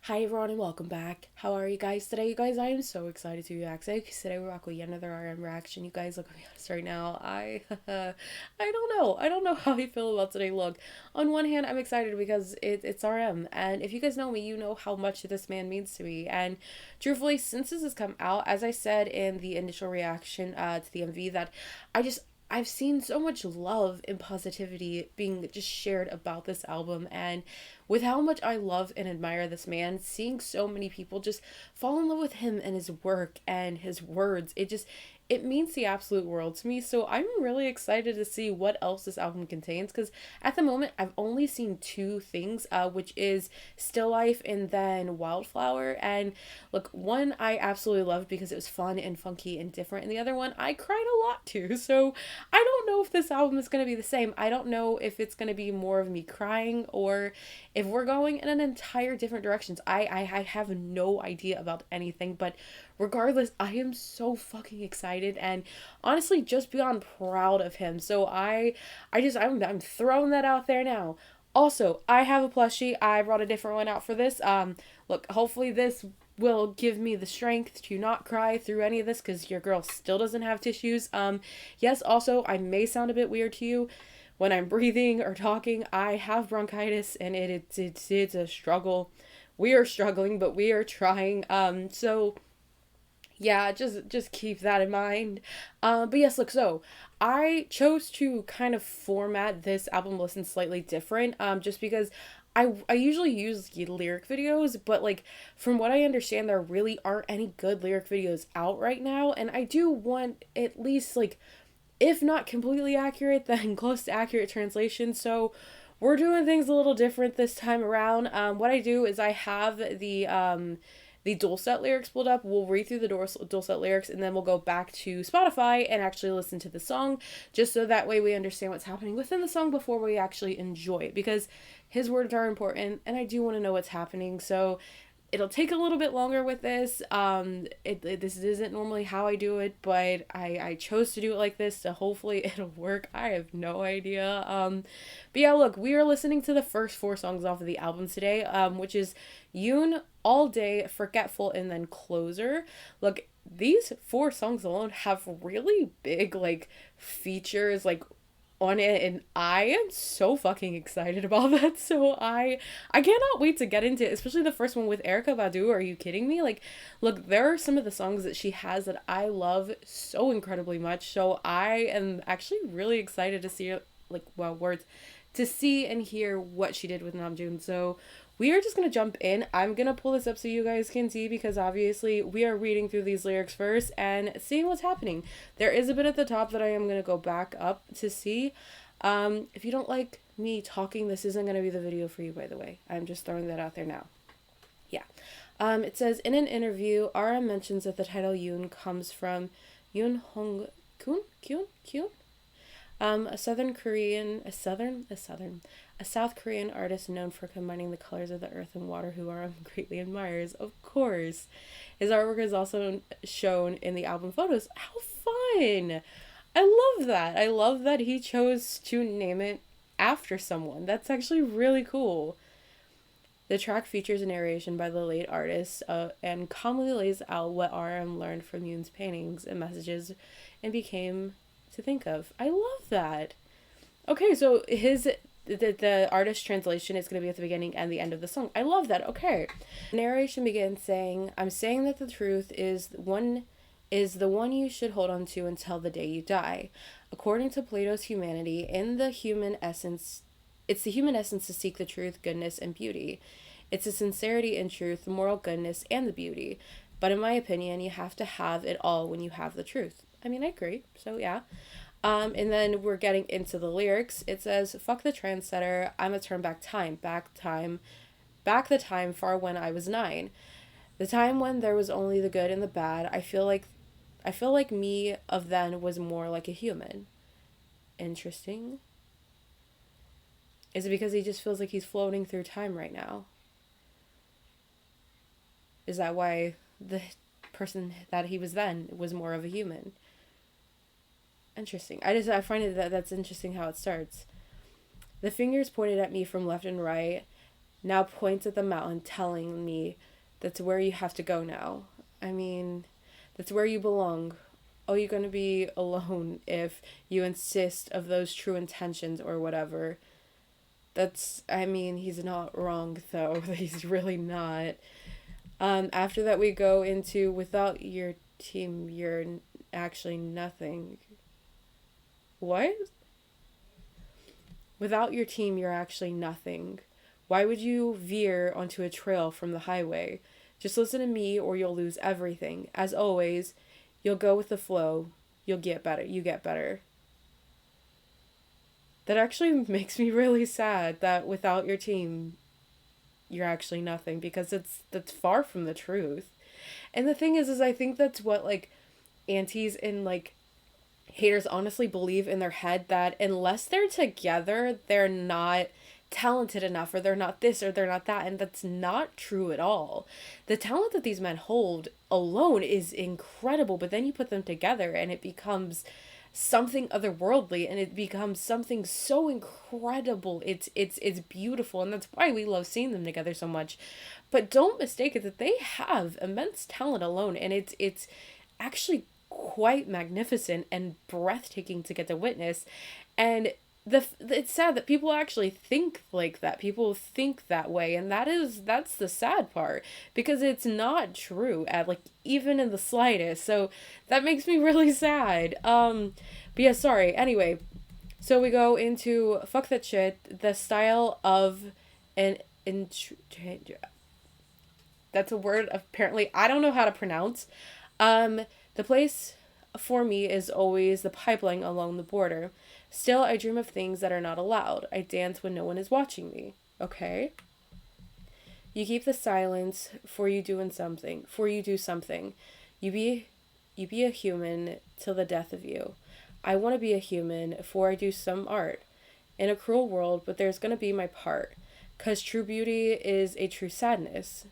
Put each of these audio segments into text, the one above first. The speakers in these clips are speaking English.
Hi everyone and welcome back. How are you guys today? You guys, I am so excited to react today. We're back with yet another RM reaction. You guys, look, at me honest right now. I don't know. I don't know how I feel about today. Look, on one hand, I'm excited because it's RM, and if you guys know me, you know how much this man means to me. And truthfully, since this has come out, as I said in the initial reaction to the MV, that I've seen so much love and positivity being just shared about this album, and with how much I love and admire this man, seeing so many people just fall in love with him and his work and his words, it means the absolute world to me. So I'm really excited to see what else this album contains, because at the moment I've only seen two things, which is Still Life and then Wildflower. And look, one I absolutely loved because it was fun and funky and different, and the other one I cried a lot to. So I don't know if this album is going to be the same. I don't know if it's going to be more of me crying or if we're going in an entire different directions. I have no idea about anything, but regardless, I am so fucking excited and honestly just beyond proud of him. So I'm throwing that out there now. Also, I have a plushie. I brought a different one out for this. Look, hopefully this will give me the strength to not cry through any of this, because your girl still doesn't have tissues. Yes, also, I may sound a bit weird to you when I'm breathing or talking. I have bronchitis, and it's a struggle. We are struggling, but we are trying. So yeah, just keep that in mind. But yes, look, so I chose to kind of format this album listen slightly different, just because I usually use lyric videos, but like from what I understand, there really aren't any good lyric videos out right now, and I do want at least, like, if not completely accurate, then close to accurate translation. So we're doing things a little different this time around. What I do is I have the dual set lyrics pulled up. We'll read through the dual set lyrics, and then we'll go back to Spotify and actually listen to the song, just so that way we understand what's happening within the song before we actually enjoy it, because his words are important and I do want to know what's happening. So it'll take a little bit longer with this. This isn't normally how I do it, but I chose to do it like this, so hopefully it'll work. I have no idea. But yeah, look, we are listening to the first four songs off of the album today, which is Yoon, All Day, Forgetful, and then Closer. Look, these four songs alone have really big, like, features, like, on it, and I am so fucking excited about that. So I cannot wait to get into it, especially the first one with Erica Badu. Are you kidding me? Like, look, there are some of the songs that she has that I love so incredibly much. So I am actually really excited to see, like, well, words, to see and hear what she did with Namjoon. So we are just gonna jump in. I'm gonna pull this up so you guys can see, because obviously we are reading through these lyrics first and seeing what's happening. There is a bit at the top that I am gonna go back up to see. If you don't like me talking, this isn't gonna be the video for you, by the way. I'm just throwing that out there now. Yeah. It says, in an interview, RM mentions that the title Yoon comes from Yoon Hong Kyun, a South Korean artist known for combining the colors of the earth and water, who RM greatly admires. Of course, his artwork is also shown in the album photos. How fun! I love that. I love that he chose to name it after someone. That's actually really cool. The track features a narration by the late artist, and calmly lays out what RM learned from Yoon's paintings and messages and became to think of. I love that. Okay, so the artist translation is going to be at the beginning and the end of the song. I love that. Okay. The narration begins saying, "I'm saying that the truth is the one you should hold on to until the day you die. According to Plato's humanity, it's the human essence to seek the truth, goodness, and beauty. It's the sincerity and truth, the moral goodness, and the beauty. But in my opinion, you have to have it all when you have the truth." I mean, I agree. So yeah. And then we're getting into the lyrics. It says, "Fuck the trendsetter. I'ma turn back time, back the time far when I was 9. The time when there was only the good and the bad. I feel like me of then was more like a human." Interesting. Is it because he just feels like he's floating through time right now? Is that why the person that he was then was more of a human? Interesting. I find that's interesting how it starts. "The fingers pointed at me from left and right. now points at the mountain, telling me that's where you have to go now. I mean, that's where you belong. Oh, you're gonna be alone if you insist of those true intentions or whatever. That's, I mean, he's not wrong though. He's really not. After that, we go into without your team, you're actually nothing. What? Without your team, you're actually nothing. Why would you veer onto a trail from the highway? Just listen to me or you'll lose everything. As always, you'll go with the flow. You'll get better. You get better. That actually makes me really sad that without your team, you're actually nothing, because that's far from the truth. And the thing is I think that's what like antis and like haters honestly believe in their head, that unless they're together, they're not talented enough, or they're not this or they're not that, and that's not true at all. The talent that these men hold alone is incredible, but then you put them together and it becomes something otherworldly, and it becomes something so incredible. It's beautiful, and that's why we love seeing them together so much. But don't mistake it that they have immense talent alone, and it's actually quite magnificent and breathtaking to get to witness. And it's sad that people actually think like that. People think that way, and that's the sad part, because it's not true at like even in the slightest. So that makes me really sad. But yeah, sorry. Anyway, so we go into fuck that shit. The style of an that's a word apparently I don't know how to pronounce. The place for me is always the pipeline along the border. Still, I dream of things that are not allowed. I dance when no one is watching me. Okay? You keep the silence for you doing something. For you do something. You be a human till the death of you. I want to be a human for I do some art. In a cruel world, but there's gonna be my part. 'Cause true beauty is a true sadness.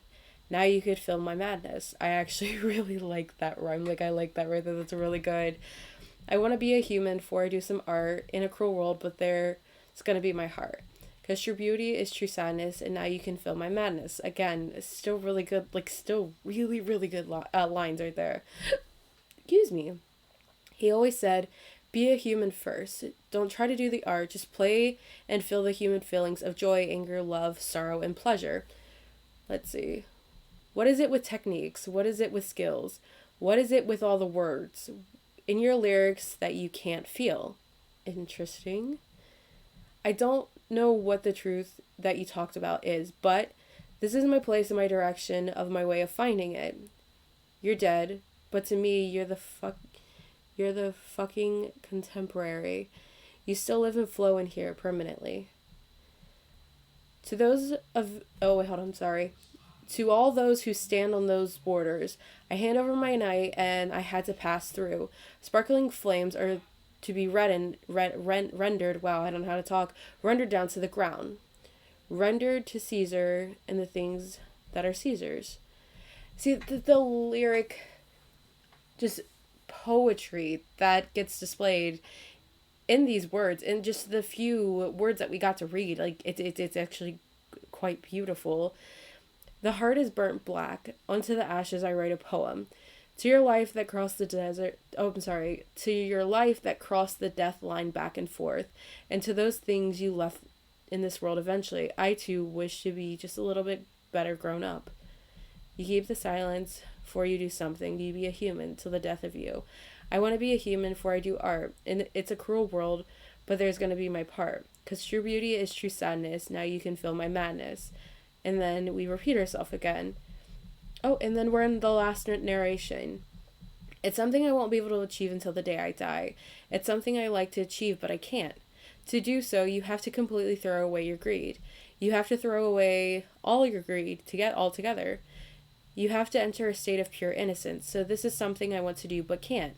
Now you could feel my madness. I actually really like that rhyme. Like, I like that right there. That's really good. I want to be a human for I do some art. In a cruel world, but there's gonna be my heart. Because true beauty is true sadness, and now you can feel my madness. Again, it's still really good, like, still really, really good lines right there. Excuse me. He always said, be a human first. Don't try to do the art. Just play and feel the human feelings of joy, anger, love, sorrow, and pleasure. Let's see. What is it with techniques? What is it with skills? What is it with all the words in your lyrics that you can't feel? Interesting. I don't know what the truth that you talked about is, but this is my place and my direction of my way of finding it. You're dead, but to me, you're the fucking contemporary. You still live and flow in here permanently. To those of... Oh, wait, hold on, sorry. To all those who stand on those borders, I hand over my night and I had to pass through. Sparkling flames are to be rendered, wow, I don't know how to talk, rendered down to the ground. Rendered to Caesar and the things that are Caesar's. See, the lyric, just poetry that gets displayed in these words, and just the few words that we got to read, like, it's actually quite beautiful. The heart is burnt black. Onto the ashes I write a poem. To your life that crossed the desert... Oh, I'm sorry. To your life that crossed the death line back and forth. And to those things you left in this world eventually. I, too, wish to be just a little bit better grown up. You keep the silence, for you do something. You be a human till the death of you. I want to be a human, for I do art. And it's a cruel world, but there's going to be my part. 'Cause true beauty is true sadness. Now you can feel my madness. And then we repeat ourselves again. Oh, and then we're in the last narration. It's something I won't be able to achieve until the day I die. It's something I like to achieve, but I can't. To do so, you have to completely throw away your greed. You have to throw away all your greed to get all together. You have to enter a state of pure innocence. So this is something I want to do, but can't.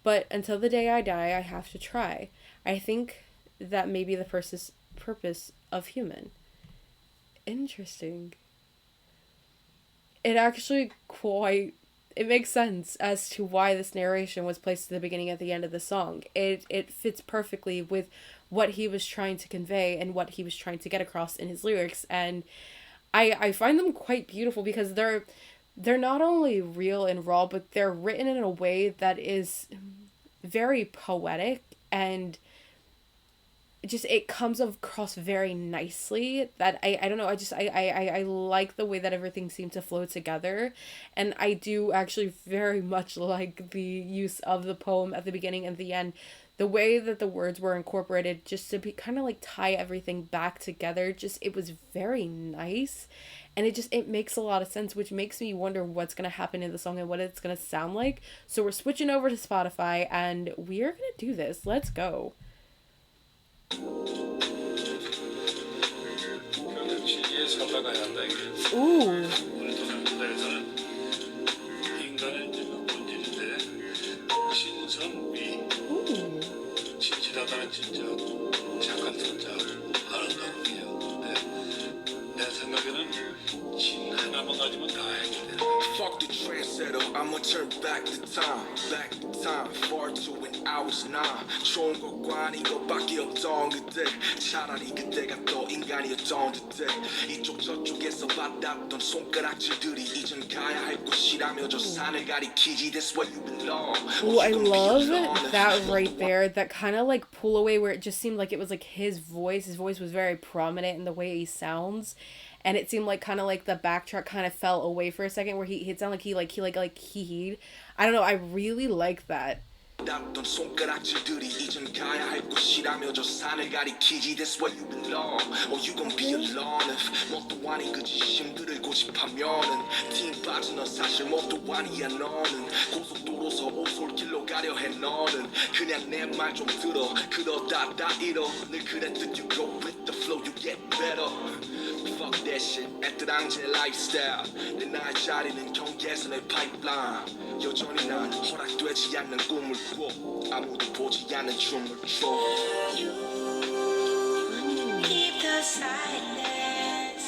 But until the day I die, I have to try. I think that may be the purpose of human. Interesting. It actually it makes sense as to why this narration was placed at the beginning at the end of the song. It fits perfectly with what he was trying to convey and what he was trying to get across in his lyrics, and I find them quite beautiful because they're not only real and raw, but they're written in a way that is very poetic, and just it comes across very nicely. That I don't know, I like the way that everything seemed to flow together. And I do actually very much like the use of the poem at the beginning and the end, the way that the words were incorporated just to be kind of like tie everything back together. Just it was very nice, and it makes a lot of sense, which makes me wonder what's going to happen in the song and what it's going to sound like. So we're switching over to Spotify and we're going to do this. Let's go. Ooh. Fuck the trendsetter, I'ma turn back the time far to when I was 9. 좋은 것과 아닌 것밖에 없던 그때 차라리 그때가 더 인간이었던 듯해 이쪽 저쪽에서 받았던 손가락질들이 이젠 가야 할 곳이라며 저 산을 가리키지. That's where you belong. Ooh, I love that right there. That kind of like pull away where it just seemed like it was like his voice. His voice was very prominent in the way he sounds. And it seemed like kind of like the backtrack kind of fell away for a second where it sounded like he I don't know, I really like that. 닿던 손가락질들이 이젠 가야 할 곳이라며 저 산을 가리키지. That's where you belong. Or you gon' be alone if 뭣도 아닌 그 지심들을 고집하면은 팀 빠진 넌 사실 뭣도 아니야. 너는 고속도로서 오솔길로 가려 해. 너는 그냥 내 말 좀 들어. 그러다 다 잃어. 늘 그랬듯 you go with the flow, you get better. Fuck that shit, 애들앙제 lifestyle. 내 나의 자리는 경계선의 pipeline. 여전히 난 허락되지 않는 꿈을 꿔. 아무도 보지 않는 춤을 춰. Keep the silence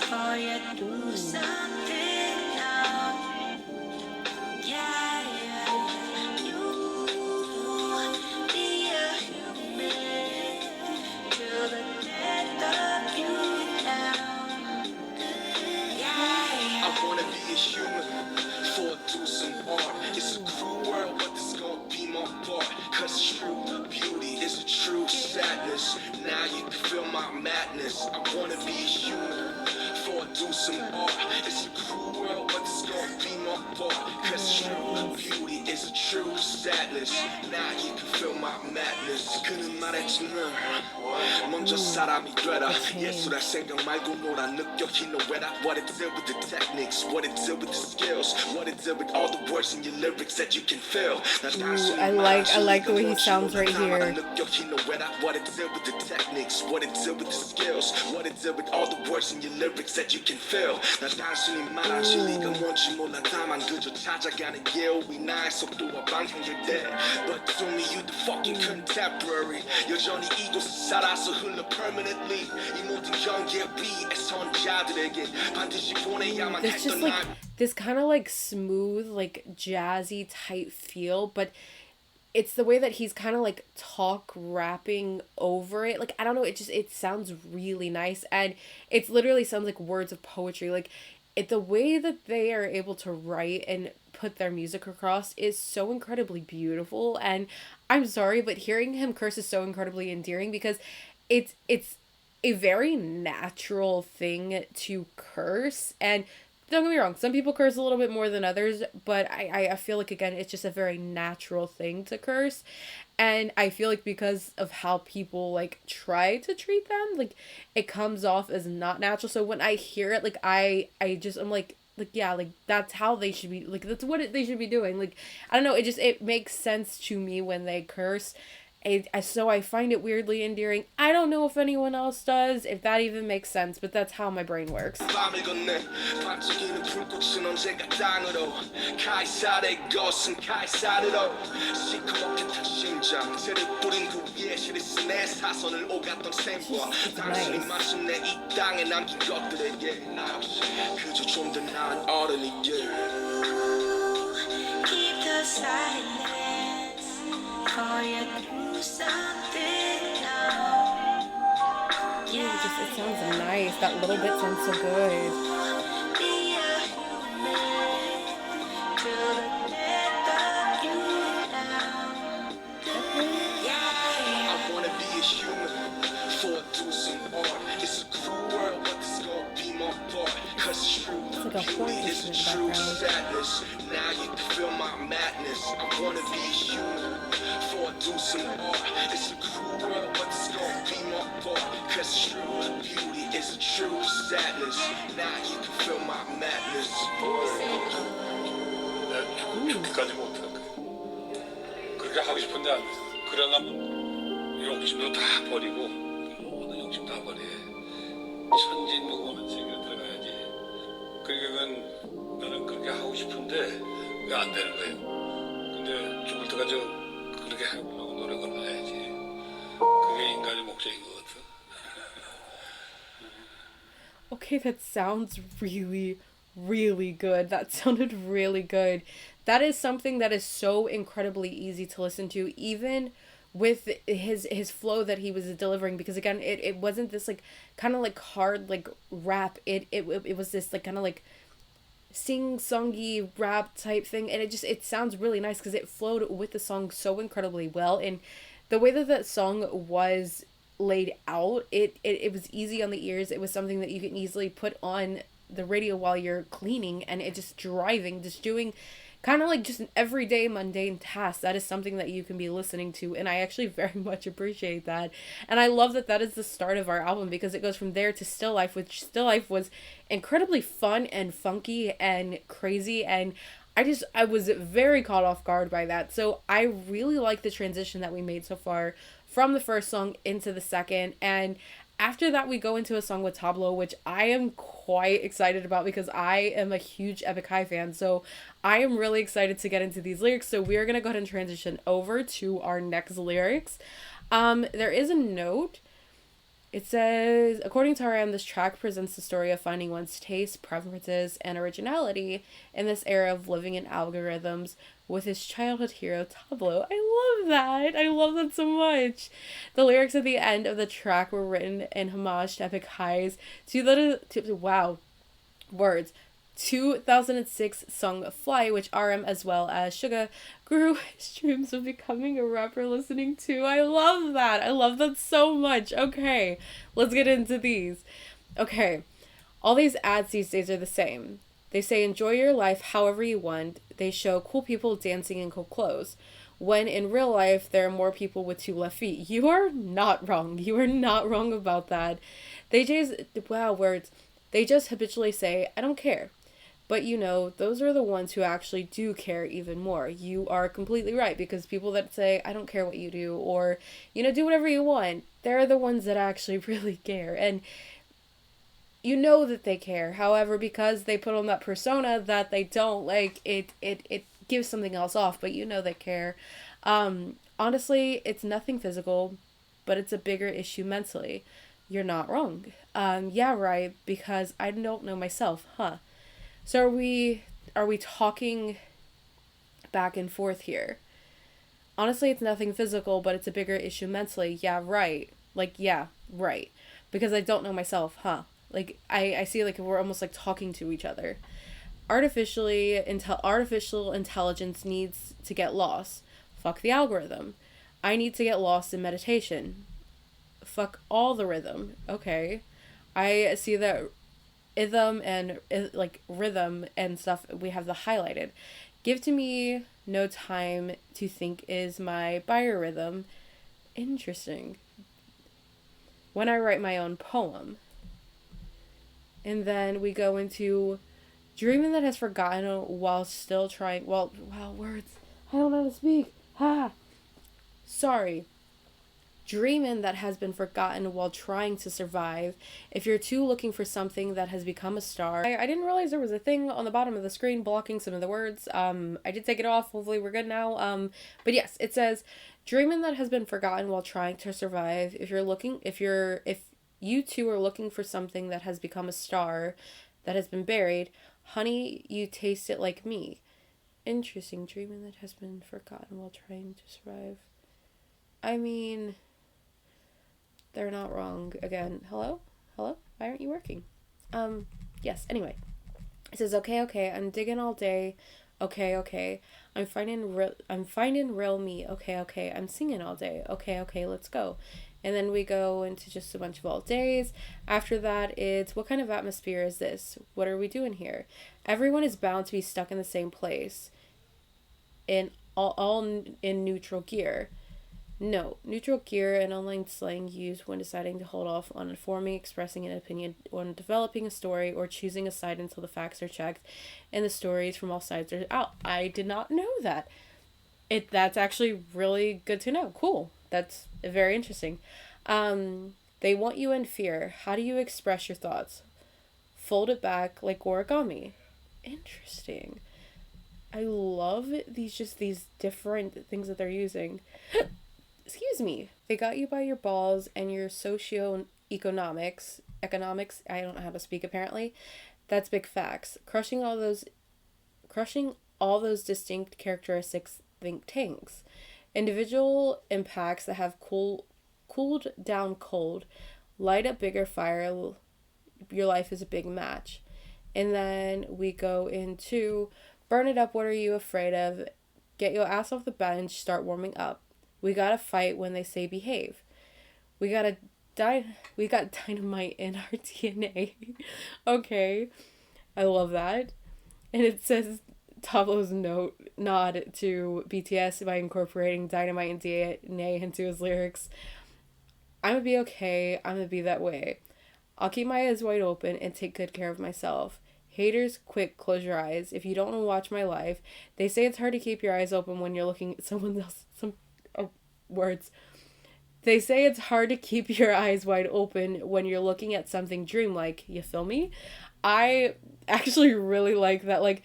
for you do something now. Yeah, you be a human till the death of you now. Yeah, I wanna be a human for do some art. It's a cruel world, but this gon' be my part. Cause true beauty is a true sadness. Now you can feel my madness. I wanna be a human for do some art. It's a cruel world, but this gon' be my part. Cause true beauty is a true sadness. Now you can feel my madness. 그는 말했지 늘 먼저 사람이 되라. 예술할 생각 말고 놀아. 느껴 he know what it did with the techniques, what it did with the skills, what it did with all the words in your lyrics that you can feel. Ooh, I like the way he sounds right here. 느껴 he know what it did with the techniques, what it did with the skills, what it did with all the words in your lyrics that you can feel. 나 단순히 말한 진리가 뭔지 몰라. 다만 그저 찾아가는 예우이 나의 속도와 방향일 때. But to me you the fucking contemporary. 여전히 이곳에 살아서 흘러 permanently. 이 모든 경계에 위에 선 자들에게 반드시 보내야만 It's just 했던 like 날. this kind of like smooth, like jazzy type feel, but it's the way that he's kind of like talk rapping over it. Like I don't know, it sounds really nice, and it literally sounds like words of poetry. Like the way that they are able to write and put their music across is so incredibly beautiful. And I'm sorry, but hearing him curse is so incredibly endearing because it's a very natural thing to curse. And don't get me wrong, some people curse a little bit more than others, but I feel like, again, it's just a very natural thing to curse. And I feel like because of how people, like, try to treat them, like, it comes off as not natural. So when I hear it, like, I'm like, yeah, like, that's how they should be, like, that's what they should be doing. Like, I don't know, it makes sense to me when they curse. So I find it weirdly endearing. I don't know if anyone else does, if that even makes sense, but that's how my brain works. 밤을 건네 반짝이는 불꽃은 언젠가 땅으로 카이사르의 것은 카이사르로 시커멓게 탄 심장 새를 뿌린 그 위에 실을 쓴 내 사선을 오갔던 샘과 당신이 마신 내 이 땅에 남긴 것들에게 나 역시 그저 좀 더 나은 어른이게 keep the silence for you do something now. Yeah. it sounds nice. That little bit sounds so good. Be a human till the death of you now. Okay. Yeah. I wanna be a human for do some art. It's a cruel world, but this gon' be my part. Cause true It's like a horn beauty is a instrument in the true background. sadness. Now you can feel my madness. I wanna be a human for do some art. It's a cruel world, but this gon' be my part. Cause true beauty is a true sadness. Now you can feel my madness. 죽기까지 못할 거야. 그렇게 하고 싶은데 안 돼. 그러려면 욕심도 다 버리고 모든 욕심 다 버려. 천진무구한 세계로 들어가야지. 그러니까 나는 그렇게 하고 싶은데 왜 안 되는 거예요. 근데 죽을 때까지 그렇게 해보려고 노력을 해야지. 그게 인간의 목적인 것 같아. Okay, that sounds really, really good. That sounded really good. That is something that is so incredibly easy to listen to, even with his flow that he was delivering. Because again, it wasn't this like kind of like hard like rap. It was this like kind of like sing-songy rap type thing, and it sounds really nice because it flowed with the song so incredibly well. And the way that song was laid out, it was easy on the ears. It was something that you can easily put on the radio while you're cleaning and it just driving, just doing kind of like just an everyday mundane task. That is something that you can be listening to, and I actually very much appreciate that. And I love that that is the start of our album, because it goes from there to Still Life, which Still Life was incredibly fun and funky and crazy, and I was very caught off guard by that. So I really like the transition that we made so far from the first song into the second. And after that, we go into a song with Tableau, which I am quite excited about because I am a huge Epic High fan. So I am really excited to get into these lyrics. So we are going to go ahead and transition over to our next lyrics. There is a note. It says, according to RM, this track presents the story of finding one's taste, preferences, and originality in this era of living in algorithms with his childhood hero, Tableau. I love that. I love that so much. The lyrics at the end of the track were written in homage to Epic High's wow, words. 2006 song Fly, which RM as well as Suga grew his dreams of becoming a rapper listening to. I love that. I love that so much. Okay, let's get into these. Okay, all these ads these days are the same. They say enjoy your life however you want. They show cool people dancing in cool clothes. When in real life, there are more people with two left feet. You are not wrong. You are not wrong about that. They just, wow, words. They just habitually say, I don't care. But you know, those are the ones who actually do care even more. You are completely right, because people that say, I don't care what you do, or, you know, do whatever you want, they're the ones that actually really care. And you know that they care. However, because they put on that persona that they don't, like, it gives something else off, but you know they care. Honestly, it's nothing physical, but it's a bigger issue mentally. You're not wrong. Yeah, right, because I don't know myself, huh? So are we talking back and forth here? Honestly, it's nothing physical, but it's a bigger issue mentally. Yeah, right. Like, yeah, right. Because I don't know myself, huh? Like, I see like we're almost like talking to each other. Artificial intelligence needs to get lost. Fuck the algorithm. I need to get lost in meditation. Fuck all the rhythm. Okay. I see that rhythm and stuff, we have the highlighted. Give to me no time to think is my biorhythm. Interesting. When I write my own poem. And then we go into dreaming that has forgotten while still trying. Well, wow, words. I don't know how to speak. Sorry. Dreaming that has been forgotten while trying to survive. If you're too looking for something that has become a star. I didn't realize there was a thing on the bottom of the screen blocking some of the words. I did take it off. Hopefully we're good now. But yes, it says, dreaming that has been forgotten while trying to survive. If you two are looking for something that has become a star, that has been buried, honey, you taste it like me. Interesting. Dreaming that has been forgotten while trying to survive. I mean, they're not wrong. Again, hello? Hello? Why aren't you working? Yes, anyway. It says, okay, okay, I'm digging all day. Okay, okay. I'm finding real me. Okay, okay. I'm singing all day. Okay, okay, let's go. And then we go into just a bunch of all days. After that, it's what kind of atmosphere is this? What are we doing here? Everyone is bound to be stuck in the same place in all in neutral gear. No, neutral gear and online slang used when deciding to hold off on informing, expressing an opinion, on developing a story, or choosing a side until the facts are checked and the stories from all sides are out. I did not know that. That's actually really good to know. Cool. That's very interesting. They want you in fear. How do you express your thoughts? Fold it back like origami. Interesting. I love these different things that they're using. Excuse me. They got you by your balls and your socio-economics, I don't know how to speak apparently. That's big facts. Crushing all those distinct characteristics think tanks. Individual impacts that have cooled down cold, light up bigger fire, your life is a big match. And then we go into burn it up, what are you afraid of? Get your ass off the bench, start warming up. We gotta fight when they say behave. We gotta we got dynamite in our DNA. Okay. I love that. And it says Tablo's nod to BTS by incorporating dynamite and DNA into his lyrics. I'm gonna be okay. I'm gonna be that way. I'll keep my eyes wide open and take good care of myself. Haters, quick, close your eyes. If you don't want to watch my life, they say it's hard to keep your eyes open when you're looking at someone else. Words. They say it's hard to keep your eyes wide open when you're looking at something dreamlike. You feel me? I actually really like that. Like,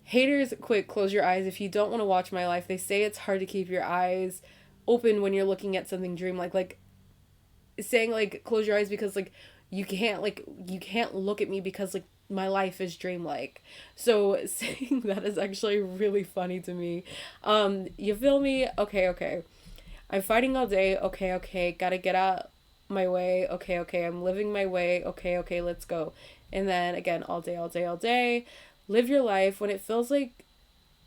haters, quick, close your eyes. If you don't want to watch my life, they say it's hard to keep your eyes open when you're looking at something dreamlike. Like, saying, like, close your eyes because, like, you can't look at me because, like, my life is dreamlike. So saying that is actually really funny to me. You feel me? Okay, okay. I'm fighting all day. Okay, okay. Gotta get out my way. Okay, okay. I'm living my way. Okay, okay. Let's go. And then again, all day, all day, all day. Live your life when it feels like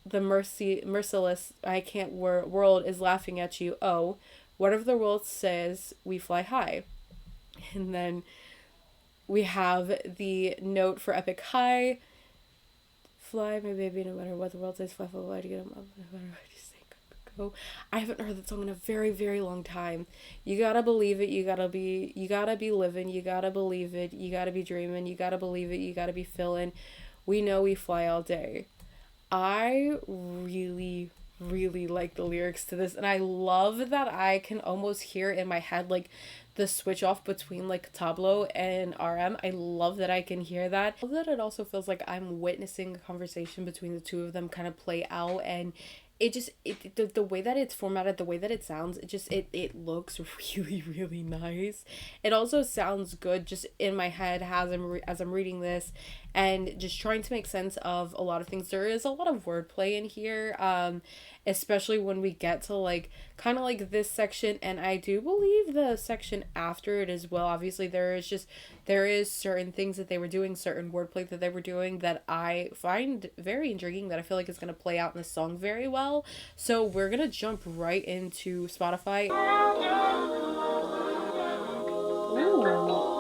the merciless I can't world is laughing at you. Oh, whatever the world says, we fly high. And then we have the note for Epic High. Fly, my baby, no matter what the world says, fly, fly, fly to get them up, no matter what you say, go. I haven't heard that song in a very, very long time. You gotta believe it, you gotta be living, you gotta believe it, you gotta be dreaming, you gotta believe it, you gotta be feeling. We know we fly all day. I really, really like the lyrics to this, and I love that I can almost hear in my head, like, the switch off between, like, Tableau and RM. I love that I can hear that. I love that it also feels like I'm witnessing a conversation between the two of them kind of play out, and the way that it's formatted, the way that it sounds, it looks really, really nice. It also sounds good just in my head as I'm reading this and just trying to make sense of a lot of things. There is a lot of wordplay in here, especially when we get to, like, kind of like this section, and I do believe the section after it as well. Obviously there is certain things that they were doing, certain wordplay that they were doing that I find very intriguing, that I feel like is going to play out in the song very well. So we're going to jump right into Spotify. Ooh.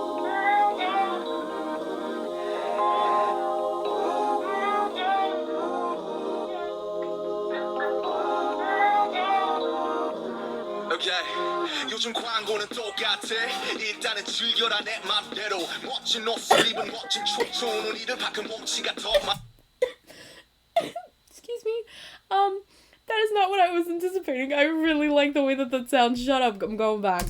요즘 광고는 똑같아. 일단은 즐겨라 내 맘대로. 멋진 옷을 입은 멋진 춤추는 이들 밖은 몸치가 더 Excuse me. That is not what I was anticipating. I really like the way that sounds. Shut up, I'm going back.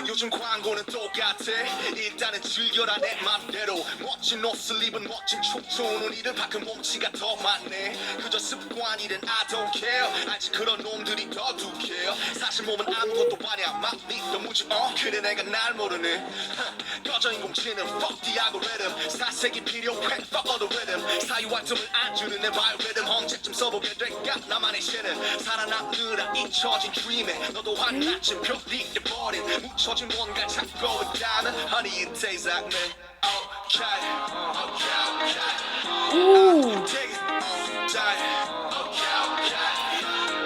요즘 광고는 똑같아. 일단은 즐겨라 내 맘대로. 멋진 옷을 입은 멋진 춤추는 이들 밖은 몸치가 더 많네. 그저 습관이든 I don't care. 아직 그런 놈들이 더 두께요. 사실 몸은 아무것도 아니야. 막 믿어 무지 그래 내가 날 모르네. 꺼져 인공지능 fuck the algorithm 사색이 필요해 fuck all the rhythm 사유와 틈을 안 주는 내 바이오리듬 언제쯤 써보게 될까 나만의 신은 살아남느라 잊혀진 dream에 너도 한 아침 별이 돼버린 묻혀진 뭔가 찾고 있다는 honey it tastes like me okay Ooh. take it die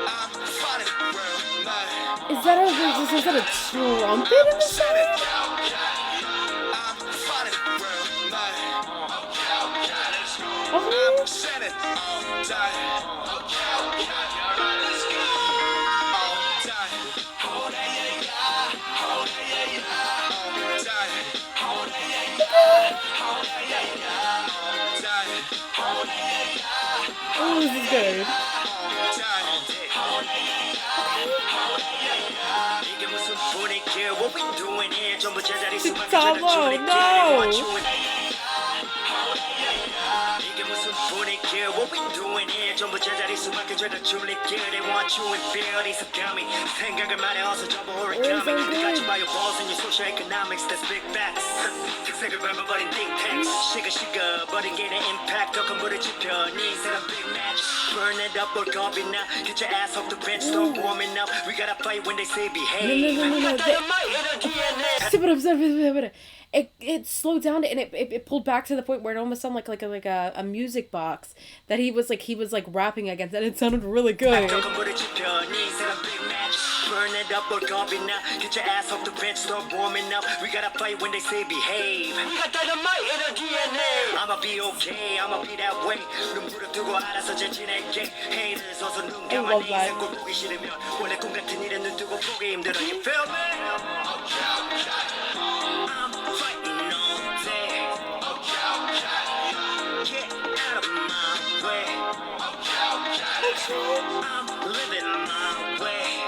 I'm finding real night Is that a trumpet in the song? I'm finding real night Oh. Set it all die Oh, this is good. 이게 무슨 분위기야? What we doing here? 전부 제자리 수밖에 Tamo, 저는 no. 이게 무슨 분위기야? What we doing here? 전부 제자리 수밖에 저는 줄리길 They want you in fear 이삭감이 생각을 말해 어서 접어 오리감이 같이 봐요 balls in your social economics That's big facts 특색을 밟아버린 think tanks 식어버린 게내 impact 더 큰 불을 지펴 네 사람 big match Burn it up or copy now Get your ass off the bench start warming up We gotta fight when they say behave No. It slowed down and it pulled back to the point where it almost sounded like a music box that he was like rapping against, and it sounded really good. Burn it up or copy now Get your ass off the bench start warming up We gotta fight when they say behave We got dynamite in our DNA I'ma be okay I'ma be that way 눈물을 두고 알아서 재진할게 Haters 어서 눈 감아 네 인생 꼴 보기 싫으면 원래 꿈 같은 일에 눈 뜨고 보기 힘들어 You feel me? I'm fighting all day Get out of my way I'm living my way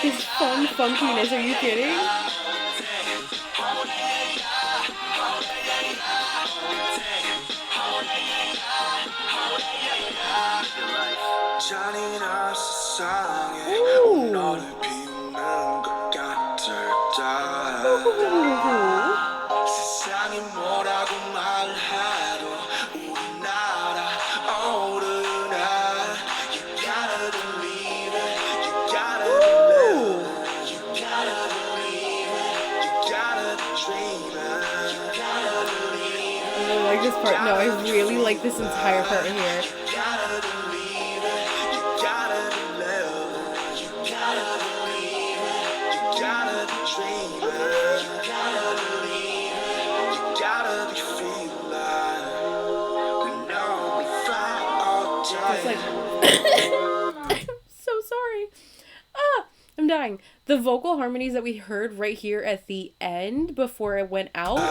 His fun funkiness, are you kidding? 잔인한 세상에 Ooh. 너를 비우는 것 같을까 세상이 뭐라고 말해도 우리나라 오르나 You gotta believe it You gotta believe it You gotta believe it You gotta dream it You gotta believe it I like this part. No, I really like this entire part right here. You gotta believe it You gotta believe it You gotta believe it You gotta dream it You gotta believe it You gotta be feel like We know we fly all It's day like I'm so sorry. I'm dying. The vocal harmonies that we heard right here at the end before it went out. We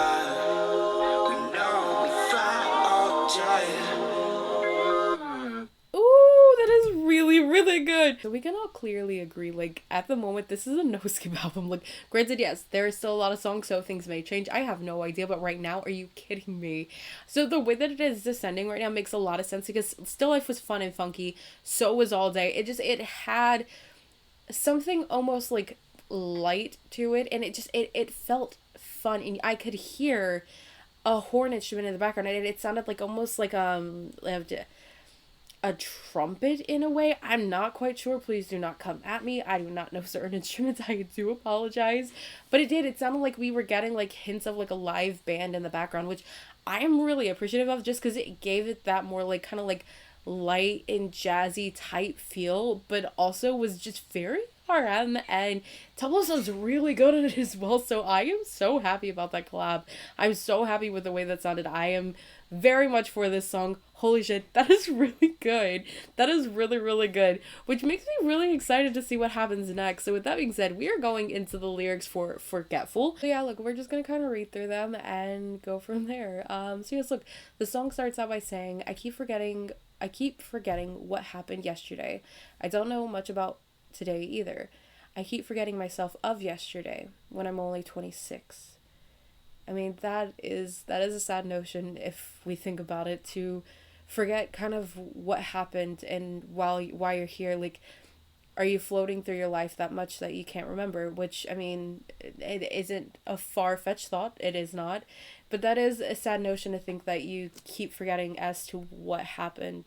know we fly all day Ooh, that is really, really good. So we can all clearly agree, like, at the moment, this is a no-skip album. Like, granted, yes, there are still a lot of songs, so things may change. I have no idea, but right now, are you kidding me? So the way that it is descending right now makes a lot of sense because Still Life was fun and funky. So was All Day. It had something almost, like, light to it, and it felt fun, and I could hear a horn instrument in the background, and it sounded like almost like, a trumpet in a way. I'm not quite sure. Please do not come at me. I do not know certain instruments. I do apologize. But it sounded like we were getting like hints of like a live band in the background, which I am really appreciative of just because it gave it that more like kind of like light and jazzy type feel, but also was just very RM, and Tumblr sounds really good at it as well, so I am so happy about that collab. I'm so happy with the way that sounded. I am very much for this song. Holy shit, that is really good. That is really, really good, which makes me really excited to see what happens next. So with that being said, we are going into the lyrics for Forgetful. So yeah, look, we're just gonna kind of read through them and go from there. So yes, look, the song starts out by saying, I keep forgetting what happened yesterday. I don't know much about today either. I keep forgetting myself of yesterday when I'm only 26. I mean, that is a sad notion if we think about it, to forget kind of what happened and while you're here, like, are you floating through your life that much that you can't remember? Which, I mean, it isn't a far-fetched thought. It is not. But that is a sad notion to think that you keep forgetting as to what happened.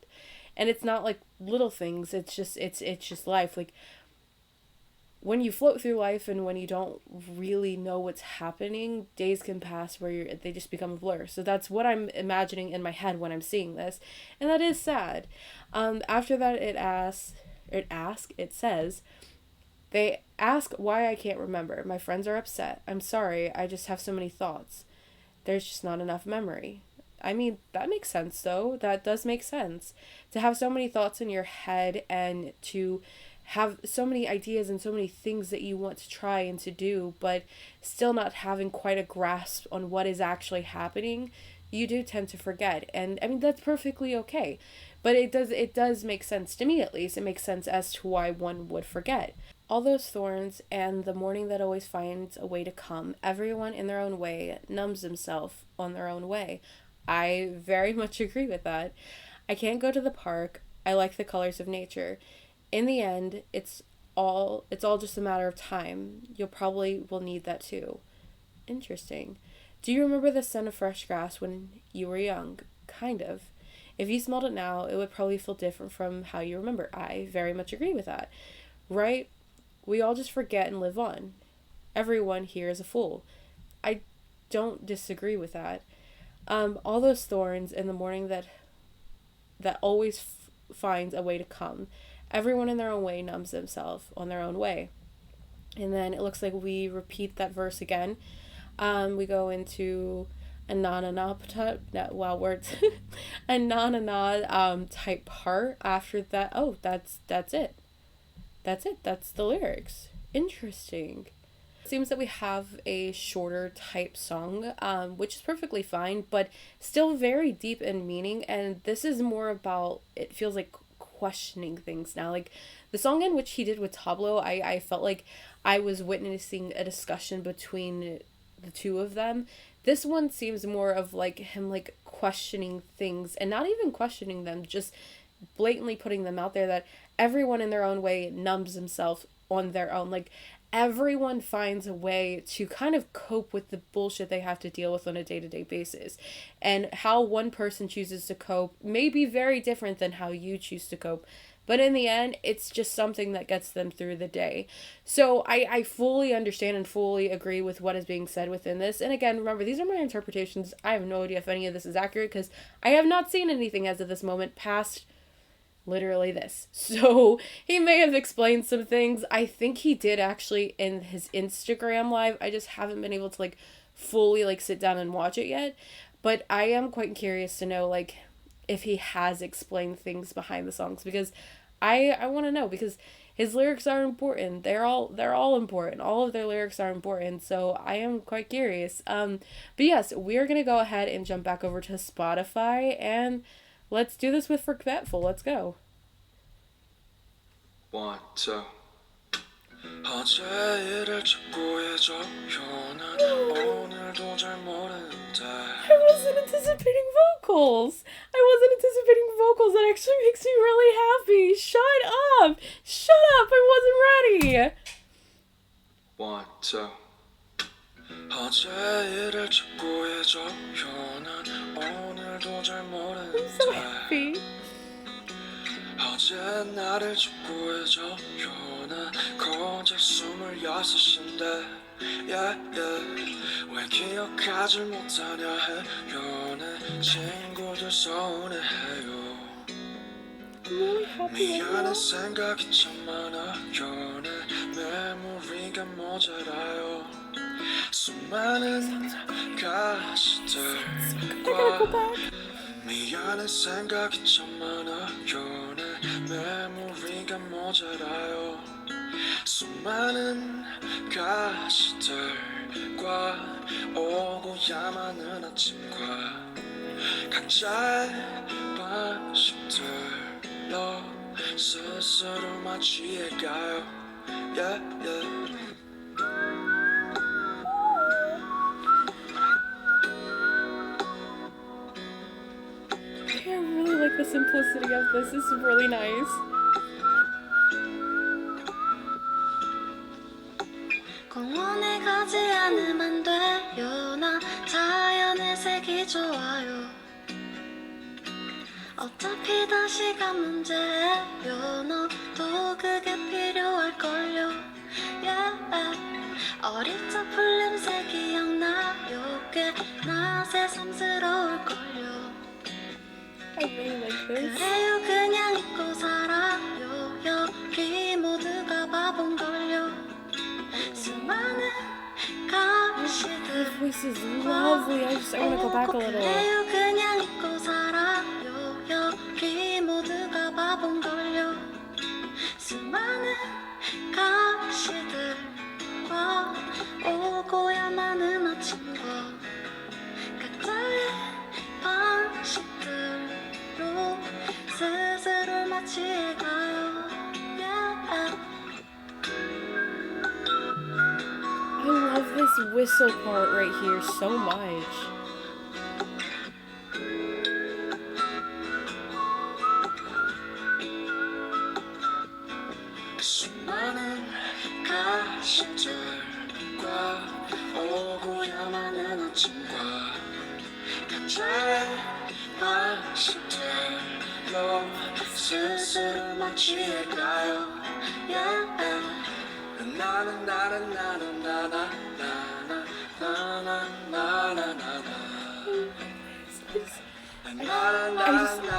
And it's not like little things. It's just life. Like, when you float through life and when you don't really know what's happening, days can pass where they just become a blur. So that's what I'm imagining in my head when I'm seeing this. And that is sad. After that, it says, they ask why I can't remember. My friends are upset. I'm sorry. I just have so many thoughts. There's just not enough memory. I mean, that makes sense though. That does make sense. To have so many thoughts in your head and to have so many ideas and so many things that you want to try and to do, but still not having quite a grasp on what is actually happening, you do tend to forget. And I mean, that's perfectly okay. But it does make sense to me, at least. It makes sense as to why one would forget. All those thorns and the morning that always finds a way to come, everyone in their own way numbs himself on their own way. I very much agree with that. I can't go to the park. I like the colors of nature. In the end, it's all just a matter of time. You'll probably will need that too. Interesting. Do you remember the scent of fresh grass when you were young? Kind of. If you smelled it now, it would probably feel different from how you remember. I very much agree with that. Right? We all just forget and live on. Everyone here is a fool. I don't disagree with that. All those thorns in the morning that always finds a way to come. Everyone in their own way numbs themselves on their own way. And then it looks like we repeat that verse again. We go into a na-na-na wow words a na-na-na type part after that. Oh, that's it. That's the lyrics. Interesting. It seems that we have a shorter type song, which is perfectly fine, but still very deep in meaning. And this is more about, it feels like questioning things now. Like the song in which he did with Tablo, I felt like I was witnessing a discussion between the two of them. This one seems more of like him like questioning things and not even questioning them, just blatantly putting them out there that everyone in their own way numbs themselves on their own. Like everyone finds a way to kind of cope with the bullshit they have to deal with on a day-to-day basis. And how one person chooses to cope may be very different than how you choose to cope. But in the end, it's just something that gets them through the day. So I fully understand and fully agree with what is being said within this. And again, remember, these are my interpretations. I have no idea if any of this is accurate because I have not seen anything as of this moment past literally this. So he may have explained some things. I think he did actually in his Instagram live. I just haven't been able to like fully like sit down and watch it yet. But I am quite curious to know like if he has explained things behind the songs, because I want to know, because his lyrics are important. They're all important. All of their lyrics are important. So I am quite curious. But yes, we're going to go ahead and jump back over to Spotify and let's do this with Forgetful. Let's go. 1, 2. 어제 일을 직구해줘 난 오늘도 잘 모르는데 I wasn't anticipating vocals. I wasn't anticipating vocals. That actually makes me really happy. Shut up. Shut up. I wasn't ready. 1, 2. 어제 일을 직구해줘 난 오늘도 잘 I'm so 모르는데 happy. 어제 나를 직구해줘 난 고작 26인데 yeah, yeah. 왜 기억하질 못하냐 해요 내 친구들 서운해해요 미안한 생각이 참 많아요 내 메모리가 모자라요 수많은 가시들과 미안한 생각이 참 많아요 내 메모리가 모자라요 수많은 가시들과 오고야만 아침과 각자의 방식들로 스스로 맞이해가요 yeah, yeah. the simplicity of this. This is really nice. 공원에 가지 않으면 돼요. 나 자연의 색이 좋아요. 어차피 다시 간 문제예요. 너도 그게 필요할걸요. Yeah. 어릴 적 풀냄새 기억나요. 꽤나 새삼스러울걸요. I really like this. 그래요 그냥 잊고 살아요. 여기 모두가 바본걸요. 수많은 가시들 His voice is lovely. I want to go back a little. 그래요 그냥 잊고 살아요. 여기 모두가 바본걸요. 수많은 가시들과 오고야마는 아침과 각자의 방식들로 스스로 마치해가요. Yeah. I love this whistle part right here so much. 수많은 가시들과 오고야마는 아침과 각자의 방식들로 스스로 마치해가요. Yeah. 나는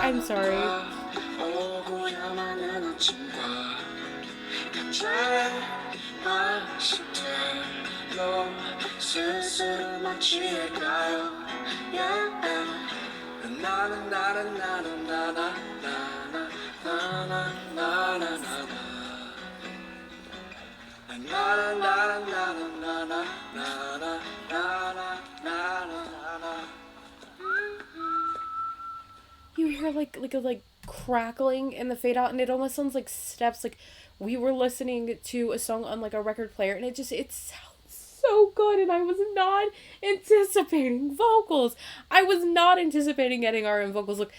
I'm sorry. 오고야마는 아침과 각자의 방식들로 스스로 마치해가요. Yeah. 나는 You hear like crackling in the fade out, and it almost sounds like steps. Like we were listening to a song on like a record player, and it sounds so good. And I was not anticipating vocals. I was not anticipating getting RM vocals. Look,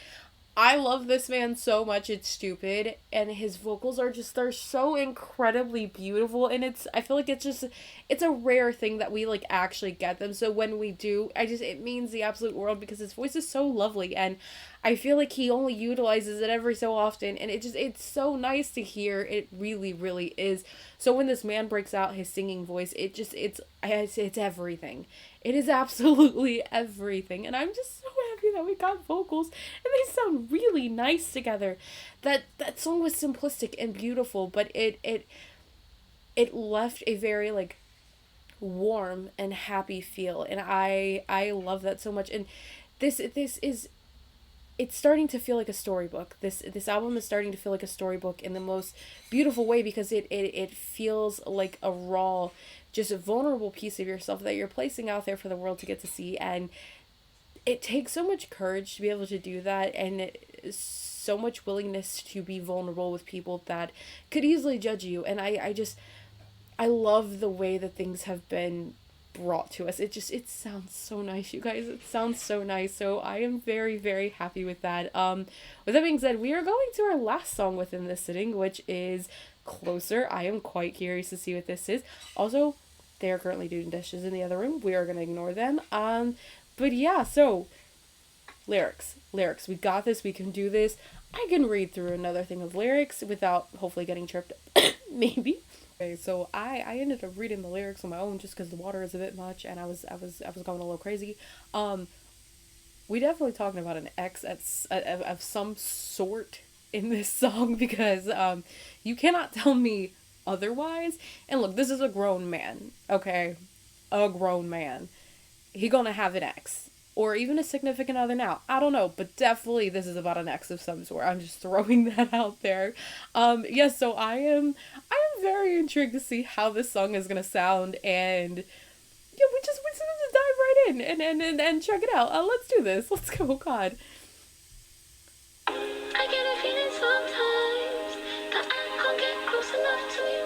I love this man so much, it's stupid, and his vocals are just, they're so incredibly beautiful, and I feel like it's a rare thing that we, like, actually get them, so when we do, it means the absolute world, because his voice is so lovely, and I feel like he only utilizes it every so often, and it's so nice to hear. It really, really is. So when this man breaks out his singing voice, it's everything. It is absolutely everything, and I'm just so happy that we got vocals, and they sound really nice together. That song was simplistic and beautiful, but it left a very, like, warm and happy feel, and I love that so much. And this is, it's starting to feel like a storybook. This album is starting to feel like a storybook in the most beautiful way, because it feels like a raw, just a vulnerable piece of yourself that you're placing out there for the world to get to see. And it takes so much courage to be able to do that, and so much willingness to be vulnerable with people that could easily judge you. And I love the way that things have been brought to us. It sounds so nice, you guys. It sounds so nice. So I am very, very happy with that. With that being said, we are going to our last song within this sitting, which is Closer. I am quite curious to see what this is. Also, they are currently doing dishes in the other room. We are going to ignore them. But yeah, so lyrics. We got this. We can do this. I can read through another thing of lyrics without hopefully getting tripped. Maybe. Okay, so I ended up reading the lyrics on my own just because the water is a bit much, and I was going a little crazy. We definitely talking about an ex of some sort in this song, because you cannot tell me otherwise. And look, this is a grown man, okay? A grown man. He gonna have an ex. Or even a significant other now. I don't know, but definitely this is about an ex of some sort. I'm just throwing that out there. Yes, so I am very intrigued to see how this song is gonna sound, and yeah, we just dive right in and check it out. Let's do this. Let's go. Oh God. I get a feeling sometimes that I can't get close enough to you.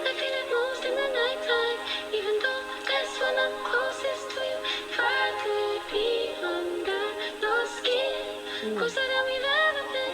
I feel it most in the nighttime, even though that's when I'm closest to you. If I could be under your skin, closer than we've ever been.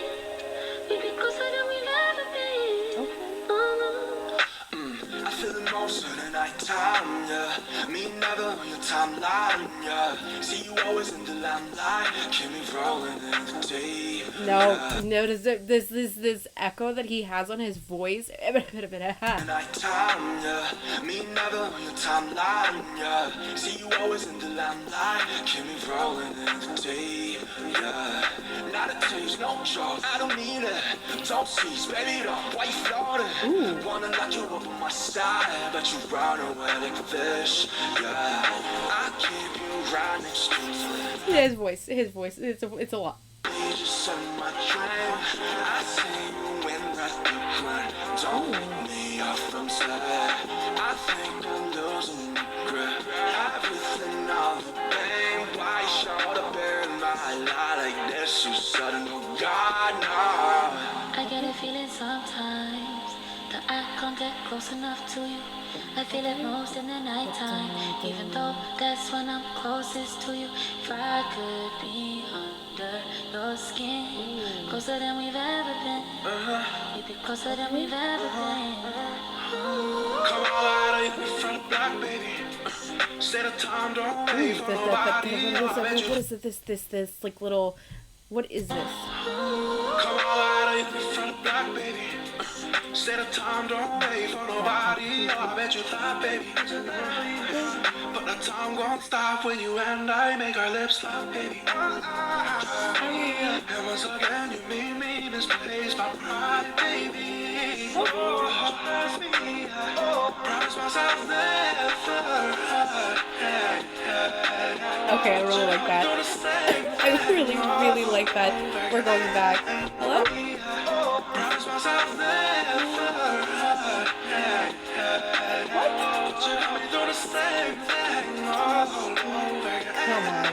closer to nighttime, yeah. Me never on your timeline, yeah. See you always in the limelight, keep me rolling in the deep. No, notice this echo that he has on his voice. Nighttime, yeah. Me never on your timeline, yeah. See you always in the limelight, keep me rolling in the deep, yeah. Not a taste, no joke, I don't need it. Don't cease, baby, don't wait floating. Wanna lock you up on my side, but you run away like a fish, yeah. I keep you right next to me. His voice, it's a lot. You just in my dream. I see you in that liquid. Don't make me off from side. I think I'm losing grip. Everything on the pain. Why you showed up in my life like this? You sudden, oh God, no. I get a feeling sometimes that I can't get close enough to you. I feel it most in the nighttime, even though that's when I'm closest to you. If I could be under your skin, closer than we've ever been. You'd be closer than we've ever been. Come all out of your front block, baby. Set a time, don't wait for nobody. What is it? This like little. What is this? Come all out of your front block, baby. Set a time, don't wait for nobody. Oh, I bet you thought, baby. But the time won't stop when you and I make our lips lock, baby. And once again, you made me misplace my pride, baby. Oh, trust me. Promise myself never. Okay, I really like that. I really, really like that. We're going back. Hello? Promise myself never. Do the same thing all over again. Come on.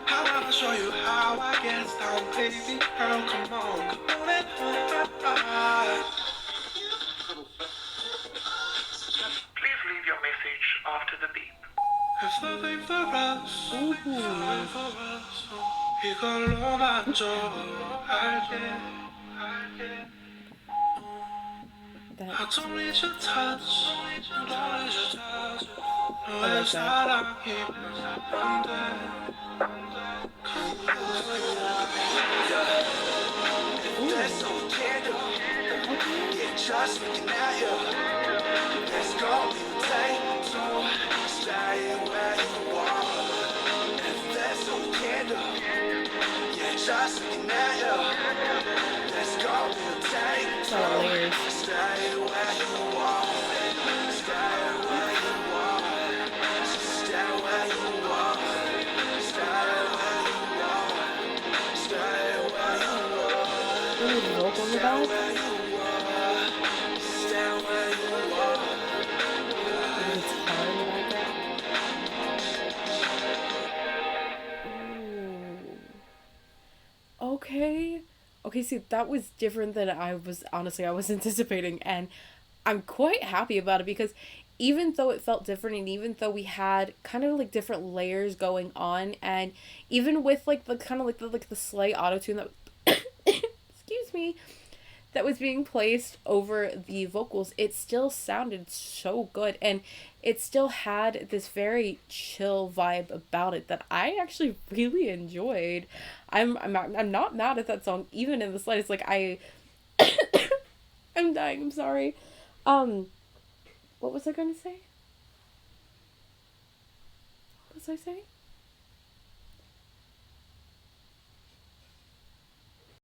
I wanna show you how I get down, baby girl. Come on, come on. Please leave your message after the beep. If nothing for us, nothing for us. 이걸로만 좋아할게. I don't need your touch, don't need your touch. 너의 사랑이 안 돼. There's no candle, yeah, just looking at you. There's gonna be a day to stay where you are. If there's no candle, yeah, just looking at you. There's gonna be a day to stay where you are. Stay where you are. Stay where you are. Stay where you are. Stay where you are. Ooh, vocal in the back. Stay where you are. It's hard in the background. Ooh. Okay. Okay, see, that was different than I was anticipating, and I'm quite happy about it because even though it felt different and even though we had kind of like different layers going on, and even with like the kind of like the slight auto-tune that excuse me, that was being placed over the vocals, it still sounded so good, and it still had this very chill vibe about it that I actually really enjoyed. I'm not mad at that song even in the slightest. Like I'm dying. I'm sorry. What was I gonna say? What was I saying?